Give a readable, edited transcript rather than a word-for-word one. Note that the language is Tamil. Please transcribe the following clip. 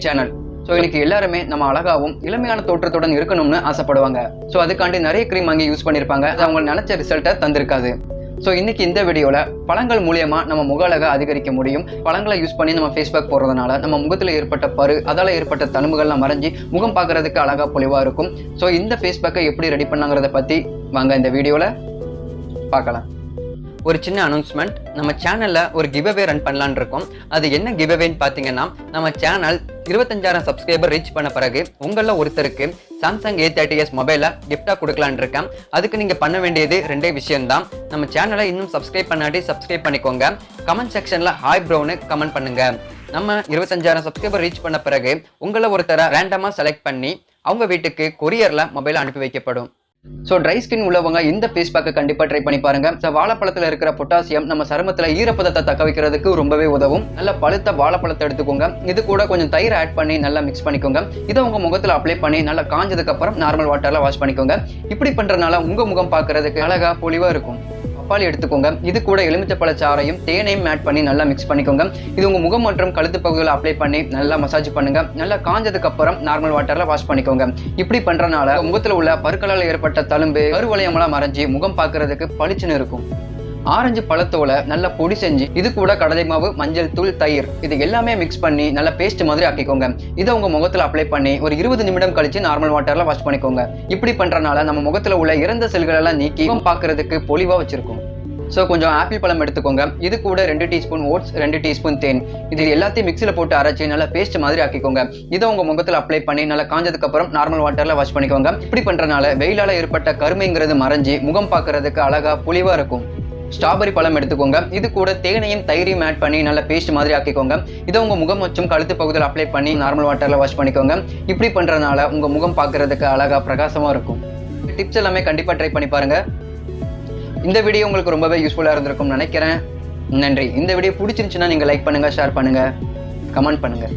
சேனல். ஸோ இன்னைக்கு எல்லாருமே நம்ம அழகாவும் இளமையான தோற்றத்துடன் இருக்கணும்னு ஆசைப்படுவாங்க. ஸோ அதுக்காண்டி நிறைய க்ரீம் வாங்கி யூஸ் பண்ணியிருப்பாங்க. அது அவங்க நினைச்ச ரிசல்ட்டை தந்திருக்காது. ஸோ இன்னைக்கு இந்த வீடியோவில் பழங்கள் மூலியமா நம்ம முக அழகை அதிகரிக்க முடியும். பழங்களை யூஸ் பண்ணி நம்ம ஃபேஸ் பேக் போடுறதுனால நம்ம முகத்தில் ஏற்பட்ட பரு, அதால் ஏற்பட்ட தழும்புகள்லாம் மறைஞ்சி முகம் பார்க்கறதுக்கு அழகா பொலிவாக இருக்கும். ஸோ இந்த ஃபேஸ் பேக்கை எப்படி ரெடி பண்ணாங்கிறத பற்றி வாங்க இந்த வீடியோவில் பார்க்கலாம். ஒரு சின்ன அனௌன்ஸ்மெண்ட், நம்ம சேனல்ல ஒரு கிவ்அவே ரன் பண்ணலான்னு இருக்கோம். அது என்ன கிவ்அவேன்னு பார்த்தீங்கன்னா, நம்ம சேனல் 25,000 சப்ஸ்கிரைபர் ரீச் பண்ண பிறகு உங்கள ஒருத்தருக்கு சாம்சங் A30s மொபைலை கிஃப்டா கொடுக்கலான்னு இருக்கேன். அதுக்கு நீங்க பண்ண வேண்டியது ரெண்டே விஷயம்தான். நம்ம சேனலை இன்னும் சப்ஸ்கிரைப் பண்ணாட்டி சப்ஸ்கிரைப் பண்ணிக்கோங்க. கமெண்ட் செக்ஷன்ல ஹாய் ப்ரோன்னு கமெண்ட் பண்ணுங்க. நம்ம 25,000 சப்ஸ்கிரைபர் ரீச் பண்ண பிறகு உங்களை ஒருத்தரை ரேண்டமா செலக்ட் பண்ணி அவங்க வீட்டுக்கு கொரியர்ல மொபைல் அனுப்பி வைக்கப்படும். ஸோ ட்ரை ஸ்கின் உள்ளவங்க இந்த ஃபேஸ் பேக்கை கண்டிப்பாக ட்ரை பண்ணி பாருங்க. வாழைப்பழத்தில் இருக்கிற பொட்டாசியம் நம்ம சருமத்தில் ஈரப்பதத்தை தக்க வைக்கிறதுக்கு ரொம்பவே உதவும். நல்ல பழுத்த வாழைப்பழத்தை எடுத்துக்கோங்க. இது கூட கொஞ்சம் தயிர் ஆட் பண்ணி நல்லா மிக்ஸ் பண்ணிக்கோங்க. இதை உங்க முகத்தில் அப்ளை பண்ணி நல்லா காஞ்சதுக்கு அப்புறம் நார்மல் வாட்டர்ல வாஷ் பண்ணிக்கோங்க. இப்படி பண்றதுனால உங்க முகம் பார்க்கறதுக்கு அழகா பொலிவா இருக்கும். பப்பாளி எடுத்துக்கோங்க. இது கூட எலுமிச்சப்பழ சாறையும் தேனையும் ஆட் பண்ணி நல்லா மிக்ஸ் பண்ணிக்கோங்க. இது உங்க முகம் மற்றும் கழுத்து பகுதியில் அப்ளை பண்ணி நல்லா மசாஜ் பண்ணுங்க. நல்லா காஞ்சதுக்கு அப்புறம் நார்மல் வாட்டர்ல வாஷ் பண்ணிக்கோங்க. இப்படி பண்றதுனால முகத்துல உள்ள பருக்களால் ஏற்பட்ட தழும்பு, கருவளையமெல்லாம் மறைஞ்சி முகம் பார்க்கறதுக்கு பளிச்சுன்னு இருக்கும். ஆரஞ்சு பழத்தோட நல்லா பொடி செஞ்சு இது கூட கடலை மாவு, மஞ்சள் தூள், தயிர் இது எல்லாமே மிக்ஸ் பண்ணி நல்லா பேஸ்ட் மாதிரி ஆக்கிக்கோங்க. இதை உங்க முகத்துல அப்ளை பண்ணி ஒரு 20 நிமிடம் கழிச்சு நார்மல் வாட்டர்ல வாஷ் பண்ணிக்கோங்க. இப்படி பண்றதுனால நம்ம முகத்துல உள்ள இறந்த செல்கள் எல்லாம் நீக்கி முகம் பார்க்கறதுக்கு பொலிவா வச்சிருக்கும். ஸோ கொஞ்சம் ஆப்பிள் பழம் எடுத்துக்கோங்க. இது கூட 2 டீஸ்பூன் ஓட்ஸ், 2 டீஸ்பூன் தேன் இது எல்லாத்தையும் மிக்சியில் போட்டு அரைச்சி நல்லா பேஸ்ட் மாதிரி ஆக்கிக்கோங்க. இதை உங்க முகத்தில் அப்ளை பண்ணி நல்லா காஞ்சதுக்கு அப்புறம் நார்மல் வாட்டர்ல வாஷ் பண்ணிக்கோங்க. இப்படி பண்றதுனால வெயிலால ஏற்பட்ட கருமைங்கிறது மறைஞ்சி முகம் பார்க்கறதுக்கு அழகா பொலிவா இருக்கும். ஸ்ட்ராபெரி பழம் எடுத்துக்கோங்க. இது கூட தேனையும் தயிரையும் ஆட் பண்ணி நல்லா பேஸ்ட் மாதிரி ஆக்கிக்கோங்க. இதை உங்க முகம் மற்றும் கழுத்து பகுதியில் அப்ளை பண்ணி நார்மல் வாட்டர்ல வாஷ் பண்ணிக்கோங்க. இப்படி பண்றதுனால உங்க முகம் பார்க்கறதுக்கு அழகா பிரகாசமா இருக்கும். டிப்ஸ் எல்லாமே கண்டிப்பா ட்ரை பண்ணி பாருங்க. இந்த வீடியோ உங்களுக்கு ரொம்பவே யூஸ்ஃபுல்லா இருந்திருக்கும்னு நினைக்கிறேன். நன்றி. இந்த வீடியோ பிடிச்சிருந்துச்சுன்னா நீங்க லைக் பண்ணுங்க, ஷேர் பண்ணுங்க, கமெண்ட் பண்ணுங்க.